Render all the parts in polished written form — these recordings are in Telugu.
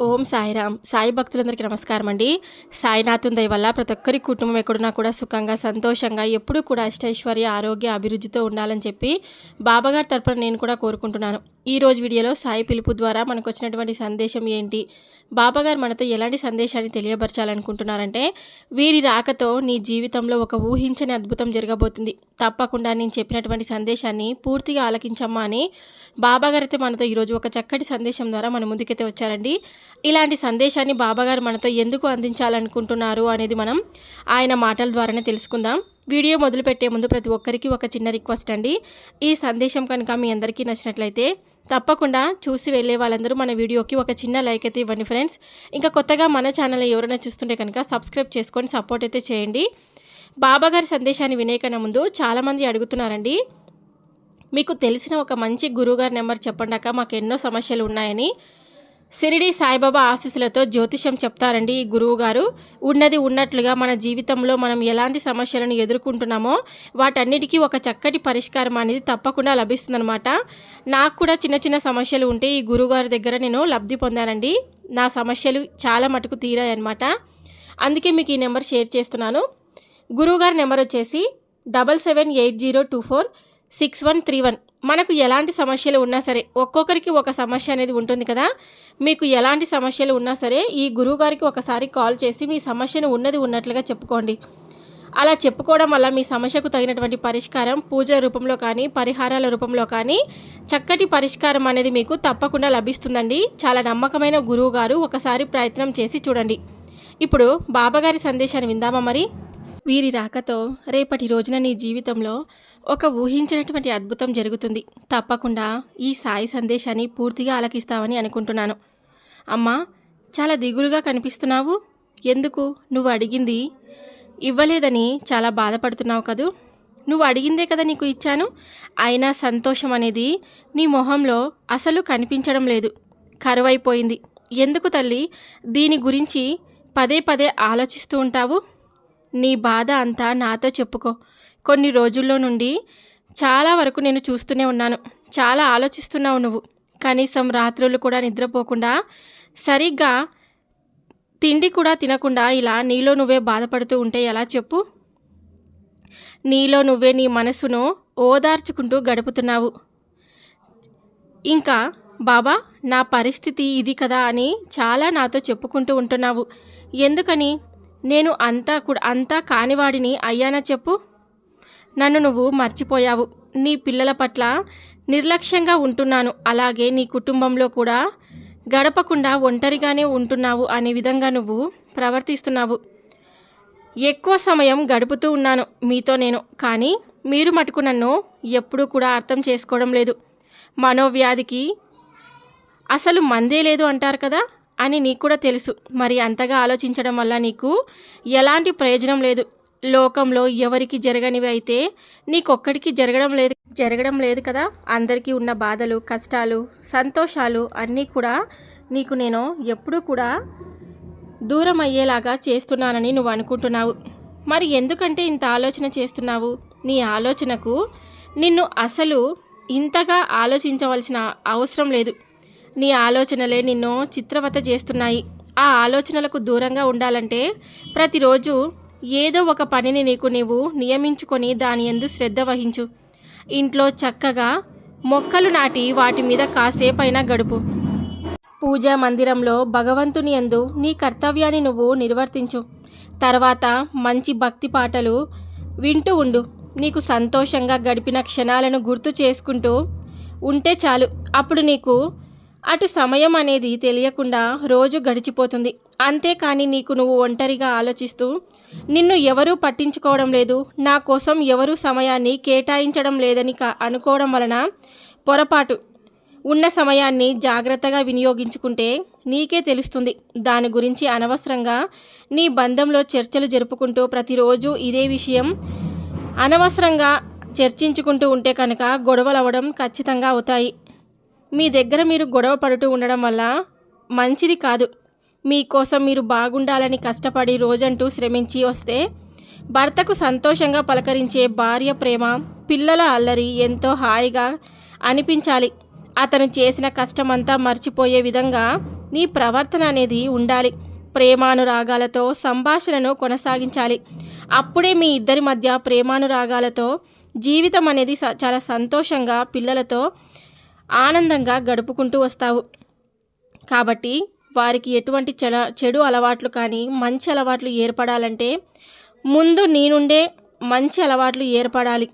ఓం సాయిరామ్. సాయి భక్తులందరికీ నమస్కారం అండి. సాయినాథుని దయ వల్ల ప్రతి ఒక్కరి కుటుంబం ఎక్కడున్నా కూడా సుఖంగా, సంతోషంగా, ఎప్పుడూ కూడా అష్టైశ్వర్య, ఆరోగ్య, అభివృద్ధితో ఉండాలని చెప్పి బాబాగారి తరపున నేను కూడా కోరుకుంటున్నాను. ఈరోజు వీడియోలో సాయి పిలుపు ద్వారా మనకు వచ్చినటువంటి సందేశం ఏంటి, బాబాగారు మనతో ఎలాంటి సందేశాన్ని తెలియపరచాలనుకుంటున్నారంటే, వీరి రాకతో నీ జీవితంలో ఒక ఊహించని అద్భుతం జరగబోతుంది. తప్పకుండా నేను చెప్పినటువంటి సందేశాన్ని పూర్తిగా ఆలకించమ్మా అని బాబాగారు అయితే మనతో ఈరోజు ఒక చక్కటి సందేశం ద్వారా మన ముందుకైతే వచ్చారండి. ఇలాంటి సందేశాన్ని బాబాగారు మనతో ఎందుకు అందించాలనుకుంటున్నారు అనేది మనం ఆయన మాటల ద్వారానే తెలుసుకుందాం. వీడియో మొదలుపెట్టే ముందు ప్రతి ఒక్కరికి ఒక చిన్న రిక్వెస్ట్ అండి. ఈ సందేశం కనుక మీ అందరికీ నచ్చినట్లయితే తప్పకుండా చూసి వెళ్ళే వాళ్ళందరూ మన వీడియోకి ఒక చిన్న లైక్ అయితే ఇవ్వండి ఫ్రెండ్స్. ఇంకా కొత్తగా మన ఛానల్ ఎవరైనా చూస్తుంటే కనుక సబ్స్క్రైబ్ చేసుకొని సపోర్ట్ అయితే చేయండి. బాబాగారి సందేశాన్ని వినే కన్నా ముందు చాలామంది అడుగుతున్నారండి, మీకు తెలిసిన ఒక మంచి గురువుగారి నెంబర్ చెప్పండాక మాకు ఎన్నో సమస్యలు ఉన్నాయని. షిరిడి సాయిబాబా ఆశీస్సులతో జ్యోతిషం చెప్తారండి ఈ గురువుగారు. ఉన్నది ఉన్నట్లుగా మన జీవితంలో మనం ఎలాంటి సమస్యలను ఎదుర్కొంటున్నామో వాటన్నిటికీ ఒక చక్కటి పరిష్కారం అనేది తప్పకుండా లభిస్తుందన్నమాట. నాకు కూడా చిన్న చిన్న సమస్యలు ఉంటే ఈ గురువుగారి దగ్గర నేను లబ్ధి పొందానండి. నా సమస్యలు చాలా మటుకు తీరాయి అన్నమాట. అందుకే మీకు ఈ నెంబర్ షేర్ చేస్తున్నాను. గురువుగారి నెంబర్ వచ్చేసి 7780246131. మనకు ఎలాంటి సమస్యలు ఉన్నా సరే, ఒక్కొక్కరికి ఒక సమస్య అనేది ఉంటుంది కదా. మీకు ఎలాంటి సమస్యలు ఉన్నా సరే ఈ గురువుగారికి ఒకసారి కాల్ చేసి మీ సమస్యను ఉన్నది ఉన్నట్లుగా చెప్పుకోండి. అలా చెప్పుకోవడం వల్ల మీ సమస్యకు తగినటువంటి పరిష్కారం పూజ రూపంలో కానీ, పరిహారాల రూపంలో కానీ చక్కటి పరిష్కారం అనేది మీకు తప్పకుండా లభిస్తుందండి. చాలా నమ్మకమైన గురువుగారు, ఒకసారి ప్రయత్నం చేసి చూడండి. ఇప్పుడు బాబాగారి సందేశాన్ని విందామా మరి. వీరి రాకతో రేపటి రోజున నీ జీవితంలో ఒక ఊహించినటువంటి అద్భుతం జరుగుతుంది. తప్పకుండా ఈ సాయి సందేశాన్ని పూర్తిగా ఆలకిస్తావని అనుకుంటున్నాను. అమ్మా, చాలా దిగులుగా కనిపిస్తున్నావు. ఎందుకు? నువ్వు అడిగింది ఇవ్వలేదని చాలా బాధపడుతున్నావు కదూ. నువ్వు అడిగిందే కదా నీకు ఇచ్చాను. అయినా సంతోషం అనేది నీ మొహంలో అసలు కనిపించడం లేదు, కరువైపోయింది. ఎందుకు తల్లి దీని గురించి పదే పదే ఆలోచిస్తూ ఉంటావు? నీ బాధ అంతా నాతో చెప్పుకో. కొన్ని రోజుల్లో నుండి చాలా వరకు నేను చూస్తూనే ఉన్నాను. చాలా ఆలోచిస్తున్నావు నువ్వు. కనీసం రాత్రులు కూడా నిద్రపోకుండా, సరిగ్గా తిండి కూడా తినకుండా ఇలా నీలో నువ్వే బాధపడుతూ ఉంటే ఎలా చెప్పు? నీలో నువ్వే నీ మనసును ఓదార్చుకుంటూ గడుపుతున్నావు. ఇంకా బాబా నా పరిస్థితి ఇది కదా అని చాలా నాతో చెప్పుకుంటూ ఉంటున్నావు. ఎందుకని? నేను అంతా కానివాడిని అయ్యానా చెప్పు? నన్ను నువ్వు మర్చిపోయావు. నీ పిల్లల పట్ల నిర్లక్ష్యంగా ఉంటున్నాను, అలాగే నీ కుటుంబంలో కూడా గడపకుండా ఒంటరిగానే ఉంటున్నావు అనే విధంగా నువ్వు ప్రవర్తిస్తున్నావు. ఎక్కువ సమయం గడుపుతూ ఉన్నాను మీతో నేను, కానీ మీరు మటుకు నన్ను ఎప్పుడూ కూడా అర్థం చేసుకోవడం లేదు. మనోవ్యాధికి అసలు మందే లేదు అంటారు కదా అని నీకు కూడా తెలుసు. మరి అంతగా ఆలోచించడం వల్ల నీకు ఎలాంటి ప్రయోజనం లేదు. లోకంలో ఎవరికి జరగనివి అయితే నీకొక్కడికి జరగడం లేదు కదా. అందరికీ ఉన్న బాధలు, కష్టాలు, సంతోషాలు అన్నీ కూడా నీకు నేను ఎప్పుడూ కూడా దూరం అయ్యేలాగా చేస్తున్నానని నువ్వు అనుకుంటున్నావు. మరి ఎందుకంటే ఇంత ఆలోచన చేస్తున్నావు? నీ ఆలోచనకు నిన్ను అసలు ఇంతగా ఆలోచించవలసిన అవసరం లేదు. నీ ఆలోచనలే నిన్ను చిత్రవత చేస్తున్నాయి. ఆ ఆలోచనలకు దూరంగా ఉండాలంటే ప్రతిరోజు ఏదో ఒక పనిని నీవు నియమించుకొని దాని యందు శ్రద్ధ వహించు. ఇంట్లో చక్కగా మొక్కలు నాటి వాటి మీద కాసేపైనా గడుపు. పూజా మందిరంలో భగవంతుని యందు నీ కర్తవ్యాన్ని నువ్వు నిర్వర్తించు. తర్వాత మంచి భక్తి పాటలు వింటూ ఉండు. నీకు సంతోషంగా గడిపిన క్షణాలను గుర్తు చేసుకుంటూ ఉంటే చాలు. అప్పుడు నీకు అటు సమయం అనేది తెలియకుండా రోజు గడిచిపోతుంది. అంతేకాని నువ్వు ఒంటరిగా ఆలోచిస్తూ నిన్ను ఎవరూ పట్టించుకోవడం లేదు, నా కోసం ఎవరూ సమయాన్ని కేటాయించడం లేదని అనుకోవడం వలన పొరపాటు. ఉన్న సమయాన్ని జాగ్రత్తగా వినియోగించుకుంటే నీకే తెలుస్తుంది. దాని గురించి అనవసరంగా నీ బంధంలో చర్చలు జరుపుకుంటూ ప్రతిరోజు ఇదే విషయం అనవసరంగా చర్చించుకుంటూ ఉంటే కనుక గొడవలు అవ్వడం ఖచ్చితంగా అవుతాయి. మీ దగ్గర మీరు గొడవ పడుతూ ఉండడం వల్ల మంచిది కాదు. మీకోసం మీరు బాగుండాలని కష్టపడి రోజంటూ శ్రమించి వస్తే భర్తకు సంతోషంగా పలకరించే భార్య ప్రేమ, పిల్లల అల్లరి ఎంతో హాయిగా అనిపించాలి. అతను చేసిన కష్టమంతా మర్చిపోయే విధంగా నీ ప్రవర్తన అనేది ఉండాలి. ప్రేమానురాగాలతో సంభాషణను కొనసాగించాలి. అప్పుడే మీ ఇద్దరి మధ్య ప్రేమానురాగాలతో జీవితం అనేది చాలా సంతోషంగా పిల్లలతో ఆనందంగా గడుపుకుంటూ వస్తావు. కాబట్టి వారికి ఎటువంటి చెడు అలవాట్లు కానీ మంచి అలవాట్లు ఏర్పడాలంటే ముందు నీ నుండే మంచి అలవాట్లు ఏర్పడాలి.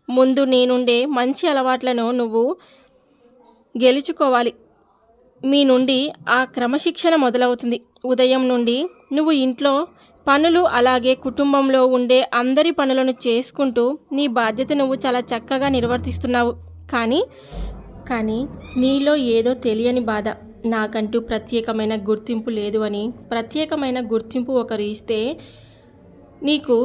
ముందు నీ నుండే మంచి అలవాట్లను నువ్వు గెలుచుకోవాలి. మీ నుండి ఆ క్రమశిక్షణ మొదలవుతుంది. ఉదయం నుండి నువ్వు ఇంట్లో పనులు అలాగే కుటుంబంలో ఉండే అందరి పనులను చేసుకుంటూ నీ బాధ్యత నువ్వు చాలా చక్కగా నిర్వర్తిస్తున్నావు. కానీ నీలో ఏదో తెలియని బాధ. నాకంటూ ప్రత్యేకమైన గుర్తింపు లేదు అని, ప్రత్యేకమైన గుర్తింపు ఒకరు ఇస్తే నీకు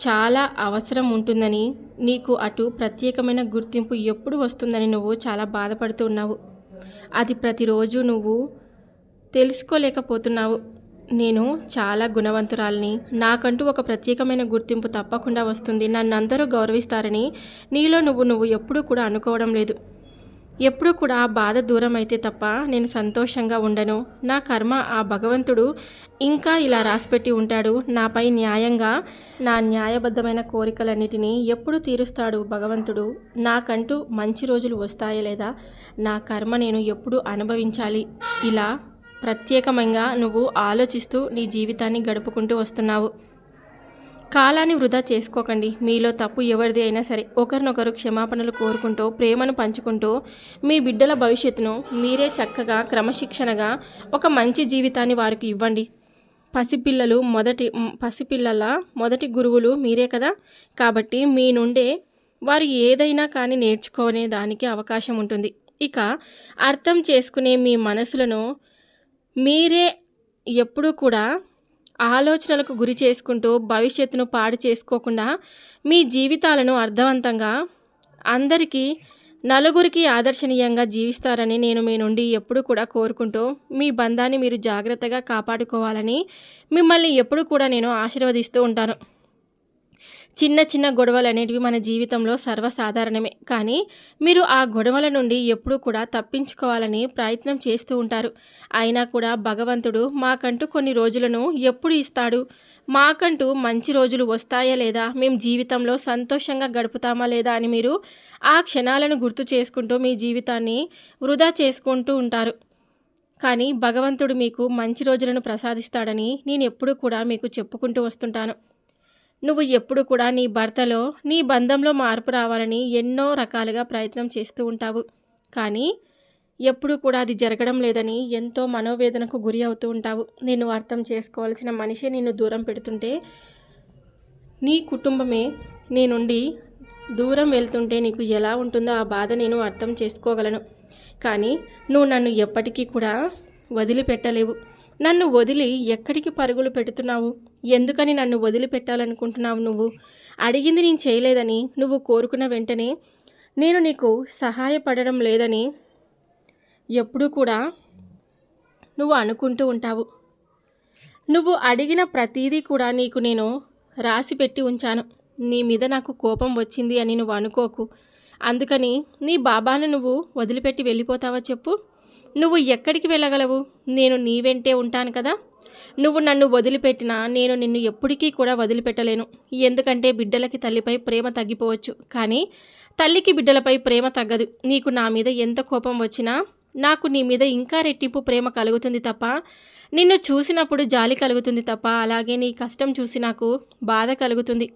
చాలా అవసరం ఉంటుందని, నీకు అటు ప్రత్యేకమైన గుర్తింపు ఎప్పుడు వస్తుందని నువ్వు చాలా బాధపడుతూ ఉన్నావు. అది ప్రతిరోజు నువ్వు తెలుసుకోలేకపోతున్నావు. నేను చాలా గుణవంతురాలిని, నాకంటూ ఒక ప్రత్యేకమైన గుర్తింపు తప్పకుండా వస్తుంది, నన్ను అందరూ గౌరవిస్తారని నీలో నువ్వు ఎప్పుడూ కూడా అనుకోవడం లేదు. ఎప్పుడూ కూడా ఆ బాధ దూరం అయితే తప్ప నేను సంతోషంగా ఉండను. నా కర్మ ఆ భగవంతుడు ఇంకా ఇలా రాసిపెట్టి ఉంటాడు. నాపై న్యాయంగా నా న్యాయబద్ధమైన కోరికలన్నిటినీ ఎప్పుడు తీరుస్తాడు భగవంతుడు. నాకంటూ మంచి రోజులు వస్తాయా లేదా, నా కర్మ నేను ఎప్పుడు అనుభవించాలి, ఇలా ప్రత్యేకంగా నువ్వు ఆలోచిస్తూ నీ జీవితాన్ని గడుపుకుంటూ వస్తున్నావు. కాలాన్ని వృధా చేసుకోకండి. మీలో తప్పు ఎవరిది అయినా సరే ఒకరినొకరు క్షమాపణలు కోరుకుంటూ ప్రేమను పంచుకుంటూ మీ బిడ్డల భవిష్యత్తును మీరే చక్కగా క్రమశిక్షణగా ఒక మంచి జీవితాన్ని వారికి ఇవ్వండి. పసిపిల్లల మొదటి గురువులు మీరే కదా. కాబట్టి మీ నుండే వారు ఏదైనా కానీ నేర్చుకునే దానికి అవకాశం ఉంటుంది. ఇక అర్థం చేసుకునే మీ మనసులను మీరే ఎప్పుడూ కూడా ఆలోచనలకు గురి చేసుకుంటూ భవిష్యత్తును పాడు చేసుకోకుండా మీ జీవితాలను అర్థవంతంగా అందరికీ నలుగురికి ఆదర్శనీయంగా జీవిస్తారని నేను మీ నుండి ఎప్పుడు కూడా కోరుకుంటూ మీ బంధాన్ని మీరు జాగ్రత్తగా కాపాడుకోవాలని మిమ్మల్ని ఎప్పుడు కూడా నేను ఆశీర్వదిస్తూ ఉంటాను. చిన్న చిన్న గొడవలు అనేటివి మన జీవితంలో సర్వసాధారణమే. కానీ మీరు ఆ గొడవల నుండి ఎప్పుడూ కూడా తప్పించుకోవాలని ప్రయత్నం చేస్తూ ఉంటారు. అయినా కూడా భగవంతుడు మాకంటూ కొన్ని రోజులను ఎప్పుడు ఇస్తాడు, మాకంటూ మంచి రోజులు వస్తాయా లేదా, మేము జీవితంలో సంతోషంగా గడుపుతామా లేదా అని మీరు ఆ క్షణాలను గుర్తు చేసుకుంటూ మీ జీవితాన్ని వృధా చేసుకుంటూ ఉంటారు. కానీ భగవంతుడు మీకు మంచి రోజులను ప్రసాదిస్తాడని నేను ఎప్పుడూ కూడా మీకు చెప్పుకుంటూ వస్తుంటాను. నువ్వు ఎప్పుడు కూడా నీ భర్తలో నీ బంధంలో మార్పు రావాలని ఎన్నో రకాలుగా ప్రయత్నం చేస్తూ ఉంటావు. కానీ ఎప్పుడు కూడా అది జరగడం లేదని ఎంతో మనోవేదనకు గురి అవుతూ ఉంటావు. నిన్ను అర్థం చేసుకోవాల్సిన మనిషి నిన్ను దూరం పెడుతుంటే, నీ కుటుంబమే నీ నుండి దూరం వెళ్తుంటే నీకు ఎలా ఉంటుందో ఆ బాధ నేను అర్థం చేసుకోగలను. కానీ నువ్వు నన్ను ఎప్పటికీ కూడా వదిలిపెట్టలేవు. నన్ను వదిలి ఎక్కడికి పరుగులు పెడుతున్నావు? ఎందుకని నన్ను వదిలిపెట్టాలనుకుంటున్నావు? నువ్వు అడిగింది నేను చేయలేదని, నువ్వు కోరుకున్న వెంటనే నేను నీకు సహాయపడడం లేదని ఎప్పుడూ కూడా నువ్వు అనుకుంటూ ఉంటావు. నువ్వు అడిగిన ప్రతీదీ కూడా నీకు నేను రాసి పెట్టి ఉంచాను. నీ మీద నాకు కోపం వచ్చింది అని నువ్వు అనుకోకు. అందుకని నీ బాబాను నువ్వు వదిలిపెట్టి వెళ్ళిపోతావా చెప్పు? నువ్వు ఎక్కడికి వెళ్ళగలవు? నేను నీ వెంటే ఉంటాను కదా. నువ్వు నన్ను వదిలిపెట్టినా నేను నిన్ను ఎప్పటికీ కూడా వదిలిపెట్టలేను. ఎందుకంటే బిడ్డలకి తల్లిపై ప్రేమ తగ్గిపోవచ్చు, కానీ తల్లికి బిడ్డలపై ప్రేమ తగ్గదు. నీకు నా మీద ఎంత కోపం వచ్చినా నాకు నీ మీద ఇంకా రెట్టింపు ప్రేమ కలుగుతుంది తప్ప, నిన్ను చూసినప్పుడు జాలి కలుగుతుంది తప్ప, అలాగే నీ కష్టం చూసి నాకు బాధ కలుగుతుంది.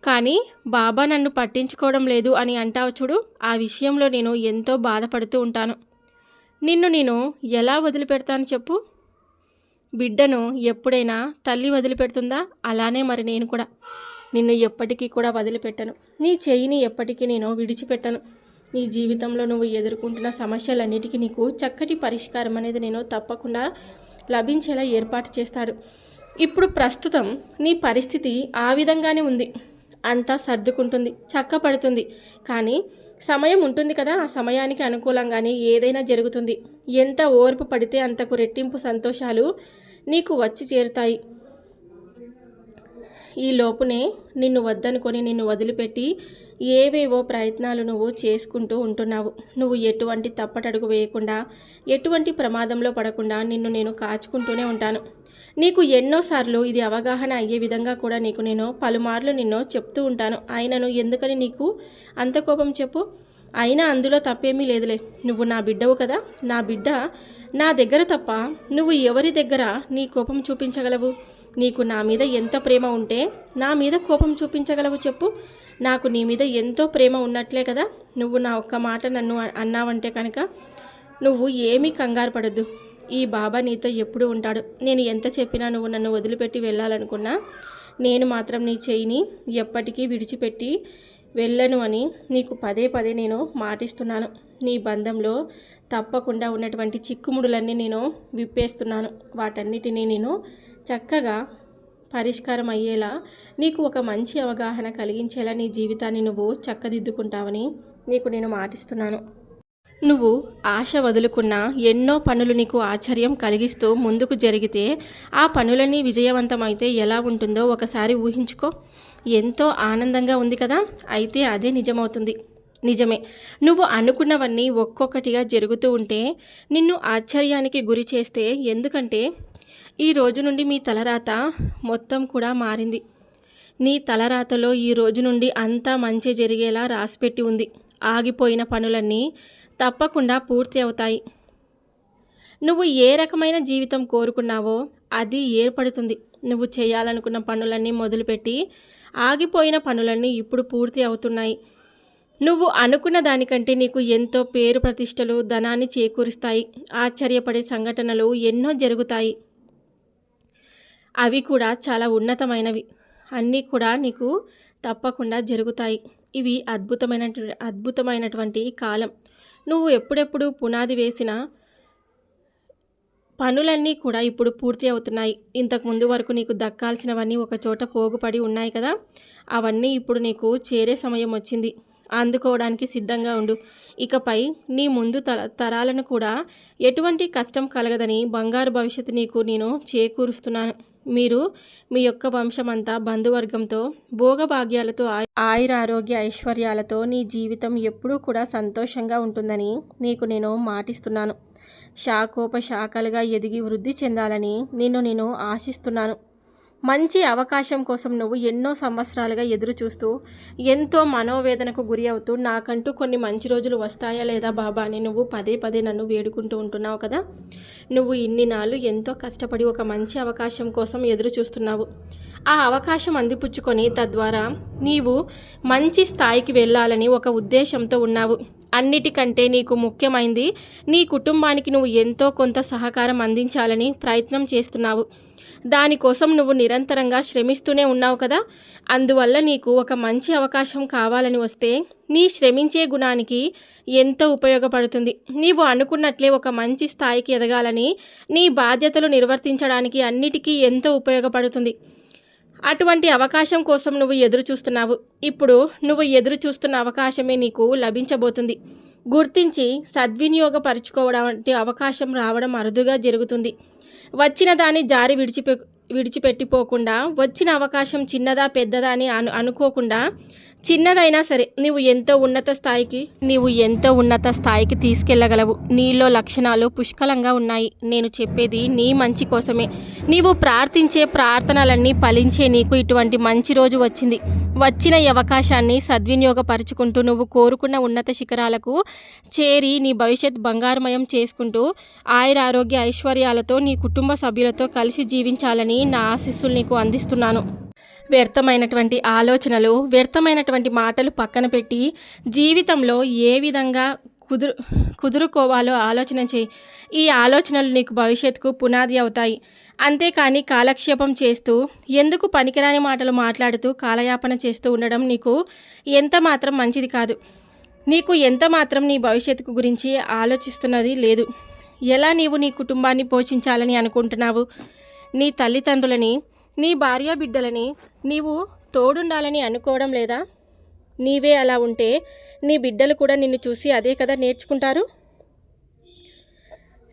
కానీ బాబా నన్ను పట్టించుకోవడం లేదు అని అంటావు చూడు, ఆ విషయంలో నేను ఎంతో బాధపడుతూ ఉంటాను. నిన్ను నేను ఎలా వదిలిపెడతాను చెప్పు? బిడ్డను ఎప్పుడైనా తల్లి వదిలిపెడుతుందా? అలానే మరి నేను కూడా నిన్ను ఎప్పటికీ కూడా వదిలిపెట్టను. నీ చెయ్యిని ఎప్పటికీ నేను విడిచిపెట్టను. నీ జీవితంలో నువ్వు ఎదుర్కొంటున్న సమస్యలన్నిటికీ నీకు చక్కటి పరిష్కారం అనేది నేను తప్పకుండా లభించేలా ఏర్పాటు చేస్తాడు. ఇప్పుడు ప్రస్తుతం నీ పరిస్థితి ఆ విధంగానే ఉంది. అంతా సర్దుకుంటుంది, చక్కపడుతుంది. కానీ సమయం ఉంటుంది కదా, ఆ సమయానికి అనుకూలంగానే ఏదైనా జరుగుతుంది. ఎంత ఓర్పు పడితే అంతకు రెట్టింపు సంతోషాలు నీకు వచ్చి చేరుతాయి. ఈ లోపునే నిన్ను వద్దనుకొని నిన్ను వదిలిపెట్టి ఏవేవో ప్రయత్నాలు నువ్వు చేసుకుంటూ ఉంటున్నావు. నువ్వు ఎటువంటి తప్పటడుగు వేయకుండా, ఎటువంటి ప్రమాదంలో పడకుండా నిన్ను నేను కాచుకుంటూనే ఉంటాను. నీకు ఎన్నోసార్లు ఇది అవగాహన అయ్యే విధంగా కూడా నేను పలుమార్లు నిన్ను చెప్తూ ఉంటాను. అయినను ఎందుకని నీకు అంత కోపం చెప్పు? అయినా అందులో తప్పేమీ లేదులే. నువ్వు నా బిడ్డవు కదా. నా బిడ్డ నా దగ్గర తప్ప నువ్వు ఎవరి దగ్గర నీ కోపం చూపించగలవు? నీకు నా మీద ఎంత ప్రేమ ఉంటే నా మీద కోపం చూపించగలవు చెప్పు? నాకు నీ మీద ఎంతో ప్రేమ ఉన్నట్లే కదా. నువ్వు నా ఒక్క మాట నన్ను అన్నావంటే కనుక నువ్వు ఏమీ కంగారు పడద్దు. ఈ బాబా నీతో ఎప్పుడూ ఉంటాడు. నేను ఎంత చెప్పినా నువ్వు నన్ను వదిలిపెట్టి వెళ్ళాలనుకున్నా నేను మాత్రం నీ చేయిని ఎప్పటికీ విడిచిపెట్టి వెళ్ళను అని నీకు పదే పదే నేను మాటిస్తున్నాను. నీ బంధంలో తప్పకుండా ఉన్నటువంటి చిక్కుముడులన్నీ నేను విప్పేస్తున్నాను. వాటన్నిటినీ నేను చక్కగా పరిష్కారం అయ్యేలా నీకు ఒక మంచి అవగాహన కలిగించేలా నీ జీవితాన్ని నువ్వు చక్కదిద్దుకుంటావని నీకు నేను మాటిస్తున్నాను. నువ్వు ఆశ వదులుకున్న ఎన్నో పనులు నీకు ఆశ్చర్యం కలిగిస్తూ ముందుకు జరిగితే ఆ పనులన్నీ విజయవంతమైతే ఎలా ఉంటుందో ఒకసారి ఊహించుకో. ఎంతో ఆనందంగా ఉంది కదా. అయితే అదే నిజమవుతుంది. నిజమే, నువ్వు అనుకున్నవన్నీ ఒక్కొక్కటిగా జరుగుతూ ఉంటే నిన్ను ఆశ్చర్యానికి గురి చేస్తే, ఎందుకంటే ఈ రోజు నుండి మీ తలరాత మొత్తం కూడా మారింది. నీ తలరాతలో ఈ రోజు నుండి అంతా మంచి జరిగేలా రాసిపెట్టి ఉంది. ఆగిపోయిన పనులన్నీ తప్పకుండా పూర్తి అవుతాయి. నువ్వు ఏ రకమైన జీవితం కోరుకున్నావో అది ఏర్పడుతుంది. నువ్వు చేయాలనుకున్న పనులన్నీ మొదలుపెట్టి ఆగిపోయిన పనులన్నీ ఇప్పుడు పూర్తి అవుతున్నాయి. నువ్వు అనుకున్న దానికంటే నీకు ఎంతో పేరు ప్రతిష్టలు, ధనాన్ని చేకూరుస్తాయి. ఆశ్చర్యపడే సంఘటనలు ఎన్నో జరుగుతాయి. అవి కూడా చాలా ఉన్నతమైనవి. అన్నీ కూడా నీకు తప్పకుండా జరుగుతాయి. ఇవి అద్భుతమైనటువంటి కాలం. నువ్వు ఎప్పుడెప్పుడు పునాది వేసిన పనులన్నీ కూడా ఇప్పుడు పూర్తి అవుతున్నాయి. ఇంతకుముందు వరకు నీకు దక్కాల్సినవన్నీ ఒక చోట పోగుపడి ఉన్నాయి కదా. అవన్నీ ఇప్పుడు నీకు చేరే సమయం వచ్చింది. అందుకోవడానికి సిద్ధంగా ఉండు. ఇకపై నీ ముందు తరాలను కూడా ఎటువంటి కష్టం కలగదని బంగారు భవిష్యత్తు నీకు నేను చేకూరుస్తున్నాను. మీరు మీ యొక్క వంశమంతా బంధువర్గంతో భోగభాగ్యాలతో ఆయురారోగ్య ఐశ్వర్యాలతో నీ జీవితం ఎప్పుడూ కూడా సంతోషంగా ఉంటుందని నీకు నేను మాటిస్తున్నాను. శాఖోపశాఖలుగా ఎదిగి వృద్ధి చెందాలని నేను ఆశిస్తున్నాను. మంచి అవకాశం కోసం నువ్వు ఎన్నో సంవత్సరాలుగా ఎదురు చూస్తూ ఎంతో మనోవేదనకు గురి అవుతూ నాకంటూ కొన్ని మంచి రోజులు వస్తాయా లేదా బాబా అని నువ్వు పదే పదే నన్ను వేడుకుంటూ ఉంటున్నావు కదా. నువ్వు ఇన్ని నాళ్ళు ఎంతో కష్టపడి ఒక మంచి అవకాశం కోసం ఎదురు చూస్తున్నావు. ఆ అవకాశం అందిపుచ్చుకొని తద్వారా నీవు మంచి స్థాయికి వెళ్ళాలని ఒక ఉద్దేశంతో ఉన్నావు. అన్నిటికంటే నీకు ముఖ్యమైంది నీ కుటుంబానికి నువ్వు ఎంతో కొంత సహకారం అందించాలని ప్రయత్నం చేస్తున్నావు. దానికోసం నువ్వు నిరంతరంగా శ్రమిస్తూనే ఉన్నావు కదా. అందువల్ల నీకు ఒక మంచి అవకాశం కావాలని వస్తే నీ శ్రమించే గుణానికి ఎంతో ఉపయోగపడుతుంది. నీవు అనుకున్నట్లే ఒక మంచి స్థాయికి ఎదగాలని, నీ బాధ్యతలు నిర్వర్తించడానికి అన్నిటికీ ఎంతో ఉపయోగపడుతుంది. అటువంటి అవకాశం కోసం నువ్వు ఎదురు చూస్తున్నావు. ఇప్పుడు నువ్వు ఎదురు చూస్తున్న అవకాశమే నీకు లభించబోతుంది. గుర్తించి సద్వినియోగపరుచుకోవడం అవకాశం రావడం అరుదుగా జరుగుతుంది. వచ్చిన దాన్ని జారి విడిచిపెట్టిపోకుండా, వచ్చిన అవకాశం చిన్నదా పెద్దదా అని అనుకోకుండా, చిన్నదైనా సరే నీవు ఎంతో ఉన్నత స్థాయికి తీసుకెళ్ళగలవు. నీలో లక్షణాలు పుష్కలంగా ఉన్నాయి. నేను చెప్పేది నీ మంచి కోసమే. నీవు ప్రార్థించే ప్రార్థనలన్నీ ఫలించే నీకు ఇటువంటి మంచి రోజు వచ్చింది. వచ్చిన ఈ అవకాశాన్ని సద్వినియోగపరుచుకుంటూ నువ్వు కోరుకున్న ఉన్నత శిఖరాలకు చేరి నీ భవిష్యత్ బంగారుమయం చేసుకుంటూ ఆయురారోగ్య ఐశ్వర్యాలతో నీ కుటుంబ సభ్యులతో కలిసి జీవించాలని నా ఆశీస్సులు నీకు అందిస్తున్నాను. వ్యర్థమైనటువంటి ఆలోచనలు, వ్యర్థమైనటువంటి మాటలు పక్కన పెట్టి జీవితంలో ఏ విధంగా కుదురుకోవాలో ఆలోచన చేయి. ఈ ఆలోచనలు నీకు భవిష్యత్తుకు పునాది అవుతాయి. అంతేకాని కాలక్షేపం చేస్తూ, ఎందుకు పనికిరాని మాటలు మాట్లాడుతూ కాలయాపన చేస్తూ ఉండడం నీకు ఎంత మాత్రం మంచిది కాదు. నీకు ఎంత మాత్రం నీ భవిష్యత్తు గురించి ఆలోచిస్తున్నది లేదు. ఎలా నీవు నీ కుటుంబాన్ని పోషించాలని అనుకుంటున్నావు? నీ తల్లిదండ్రులని, నీ భార్య బిడ్డలని నీవు తోడుండాలని అనుకోవడం లేదా? నీవే అలా ఉంటే నీ బిడ్డలు కూడా నిన్ను చూసి అదే కదా నేర్చుకుంటారు.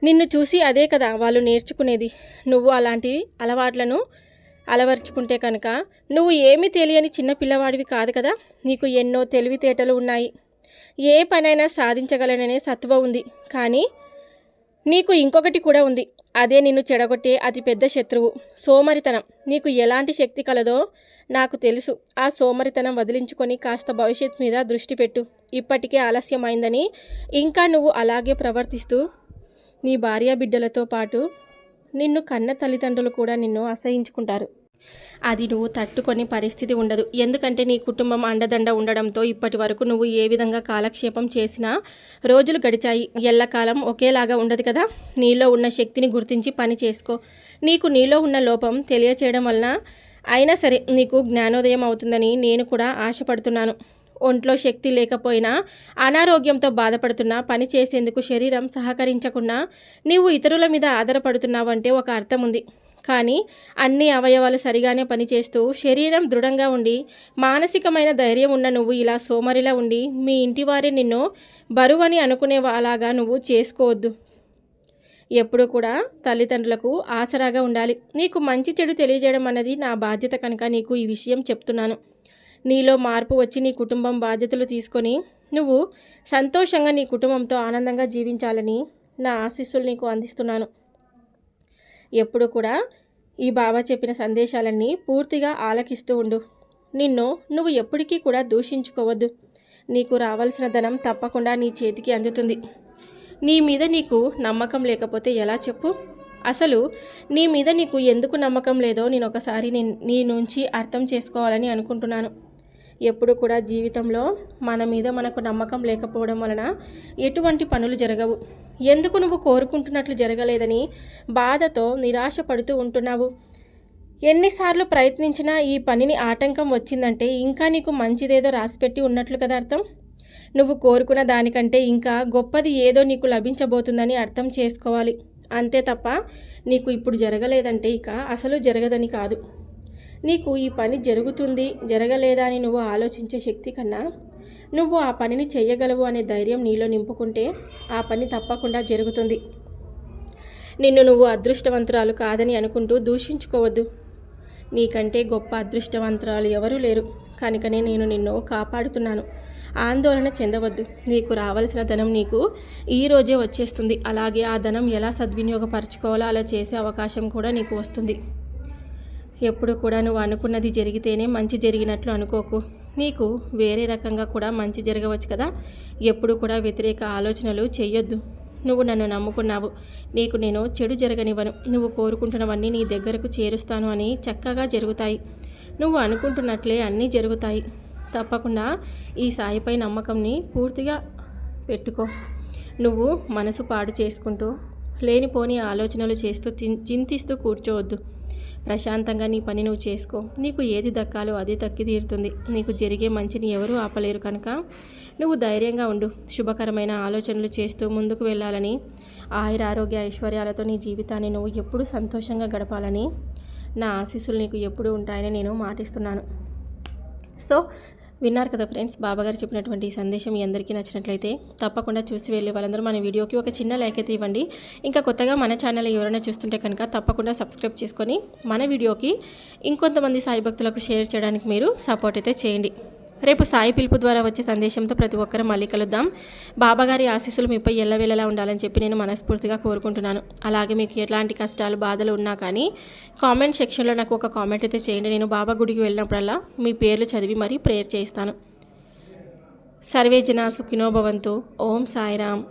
నిన్ను చూసి అదే కదా వాళ్ళు నేర్చుకునేది. నువ్వు అలాంటి అలవాట్లను అలవర్చుకుంటే కనుక నువ్వు ఏమీ తెలియని చిన్న పిల్లవాడివి కాదు కదా. నీకు ఎన్నో తెలివితేటలు ఉన్నాయి. ఏ పనైనా సాధించగలననే సత్వ ఉంది. కానీ నీకు ఇంకొకటి కూడా ఉంది. అదే నిన్ను చెడగొట్టే అతి పెద్ద శత్రువు, సోమరితనం. నీకు ఎలాంటి శక్తి కలదో నాకు తెలుసు. ఆ సోమరితనం వదిలించుకొని కాస్త భవిష్యత్ మీద దృష్టి పెట్టు. ఇప్పటికే ఆలస్యమైందని ఇంకా నువ్వు అలాగే ప్రవర్తిస్తూ నీ భార్య బిడ్డలతో పాటు నిన్ను కన్న తల్లిదండ్రులు కూడా నిన్ను అసహించుకుంటారు. అది నువ్వు తట్టుకొని పరిస్థితి ఉండదు. ఎందుకంటే నీ కుటుంబం అండదండ ఉండడంతో ఇప్పటి వరకు నువ్వు ఏ విధంగా కాలక్షేపం చేసినా రోజులు గడిచాయి. ఎల్లకాలం ఒకేలాగా ఉండదు కదా. నీలో ఉన్న శక్తిని గుర్తించి పని చేసుకో. నీలో ఉన్న లోపం తెలియచేయడం వలన అయినా సరే నీకు జ్ఞానోదయం అవుతుందని నేను కూడా ఆశపడుతున్నాను. ఒంట్లో శక్తి లేకపోయినా, అనారోగ్యంతో బాధపడుతున్నా, పని చేసేందుకు శరీరం సహకరించకుండా నీవు ఇతరుల మీద ఆధారపడుతున్నావంటే ఒక అర్థం ఉంది. కానీ అన్ని అవయవాలు సరిగానే పనిచేస్తూ శరీరం దృఢంగా ఉండి మానసికమైన ధైర్యం ఉన్న నువ్వు ఇలా సోమరిలా ఉండి మీ ఇంటి వారి నిన్ను బరువని అనుకునే అలాగా నువ్వు చేసుకోవద్దు. ఎప్పుడూ కూడా తల్లిదండ్రులకు ఆసరాగా ఉండాలి. నీకు మంచి చెడు తెలియజేయడం అన్నది నా బాధ్యత కనుక నీకు ఈ విషయం చెప్తున్నాను. నీలో మార్పు వచ్చి నీ కుటుంబం బాధ్యతలు తీసుకొని నువ్వు సంతోషంగా నీ కుటుంబంతో ఆనందంగా జీవించాలని నా ఆశీస్సులు నీకు అందిస్తున్నాను. ఎప్పుడు కూడా ఈ బాబా చెప్పిన సందేశాలన్నీ పూర్తిగా ఆలకిస్తూ ఉండు. నువ్వు ఎప్పటికీ కూడా దూషించుకోవద్దు. నీకు రావాల్సిన ధనం తప్పకుండా నీ చేతికి అందుతుంది. నీ మీద నీకు నమ్మకం లేకపోతే ఎలా చెప్పు? అసలు నీ మీద నీకు ఎందుకు నమ్మకం లేదో నేను ఒకసారి నీ నుంచి అర్థం చేసుకోవాలని అనుకుంటున్నాను. ఎప్పుడు కూడా జీవితంలో మన మీద మనకు నమ్మకం లేకపోవడం వలన ఎటువంటి పనులు జరగవు. ఎందుకు నువ్వు కోరుకుంటున్నట్లు జరగలేదని బాధతో నిరాశ పడుతూ ఉంటున్నావు. ఎన్నిసార్లు ప్రయత్నించినా ఈ పనిని ఆటంకం వచ్చిందంటే ఇంకా నీకు మంచిదేదో రాసిపెట్టి ఉన్నట్లు కదా అర్థం. నువ్వు కోరుకున్న దానికంటే ఇంకా గొప్పది ఏదో నీకు లభించబోతుందని అర్థం చేసుకోవాలి. అంతే తప్ప నీకు ఇప్పుడు జరగలేదంటే ఇక అసలు జరగదని కాదు. నీకు ఈ పని జరుగుతుంది జరగలేదా అని నువ్వు ఆలోచించే శక్తి కన్నా నువ్వు ఆ పనిని చేయగలవు అనే ధైర్యం నీలో నింపుకుంటే ఆ పని తప్పకుండా జరుగుతుంది. నువ్వు అదృష్టవంతురాలు కాదని అనుకుంటూ దూషించుకోవద్దు. నీకంటే గొప్ప అదృష్టవంతురాలు ఎవరూ లేరు కనుకనే నేను నిన్ను కాపాడుతున్నాను. ఆందోళన చెందవద్దు. నీకు రావాల్సిన ధనం నీకు ఈరోజే వచ్చేస్తుంది. అలాగే ఆ ధనం ఎలా సద్వినియోగపరచుకోవాలో అలా చేసే అవకాశం కూడా నీకు వస్తుంది. ఎప్పుడు కూడా నువ్వు అనుకున్నది జరిగితేనే మంచి జరిగినట్లు అనుకోకు. నీకు వేరే రకంగా కూడా మంచి జరగవచ్చు కదా. ఎప్పుడు కూడా వ్యతిరేక ఆలోచనలు చెయ్యొద్దు. నువ్వు నన్ను నమ్ముకున్నావు. నీకు నేను చెడు జరగనివ్వను. నువ్వు కోరుకుంటున్నవన్నీ నీ దగ్గరకు చేరుస్తాను అని చక్కగా జరుగుతాయి. నువ్వు అనుకుంటున్నట్లే అన్నీ జరుగుతాయి. తప్పకుండా ఈ సాయిపై నమ్మకంని పూర్తిగా పెట్టుకో. నువ్వు మనసు పాడు చేసుకుంటూ లేనిపోని ఆలోచనలు చేస్తూ చింతిస్తూ కూర్చోవద్దు. ప్రశాంతంగా నీ పని నువ్వు చేసుకో. నీకు ఏది దక్కాలో అది దక్కి తీరుతుంది. నీకు జరిగే మంచిని ఎవరూ ఆపలేరు కనుక నువ్వు ధైర్యంగా ఉండు. శుభకరమైన ఆలోచనలు చేస్తూ ముందుకు వెళ్ళాలని, ఆయురారోగ్య ఐశ్వర్యాలతో నీ జీవితాన్ని నువ్వు ఎప్పుడూ సంతోషంగా గడపాలని నా ఆశీస్సులు నీకు ఎప్పుడూ ఉంటాయని నేను మాటిస్తున్నాను. సో విన్నారు కదా ఫ్రెండ్స్, బాబాగారు చెప్పినటువంటి ఈ సందేశం మీ అందరికీ నచ్చినట్లయితే తప్పకుండా చూసి వెళ్ళే వాళ్ళందరూ మన వీడియోకి ఒక చిన్న లైక్ అయితే ఇవ్వండి. ఇంకా కొత్తగా మన ఛానల్ ఎవరైనా చూస్తుంటే కనుక తప్పకుండా సబ్స్క్రైబ్ చేసుకొని మన వీడియోకి ఇంకొంతమంది సాయి భక్తులకు షేర్ చేయడానికి మీరు సపోర్ట్ అయితే చేయండి. రేపు సాయి పిలుపు ద్వారా వచ్చే సందేశంతో ప్రతి ఒక్కరూ మళ్ళీ కలుద్దాం. బాబాగారి ఆశీస్సులు మీపై ఎల్లవేళలా ఉండాలని చెప్పి నేను మనస్ఫూర్తిగా కోరుకుంటున్నాను. అలాగే మీకు ఎలాంటి కష్టాలు బాధలు ఉన్నా కానీ కామెంట్ సెక్షన్లో నాకు ఒక కామెంట్ అయితే చేయండి. నేను బాబా గుడికి వెళ్ళినప్పుడల్లా మీ పేర్లు చదివి మరీ ప్రేయర్ చేస్తాను. సర్వే జనా సుఖినో భవంతు. ఓం సాయిరామ్.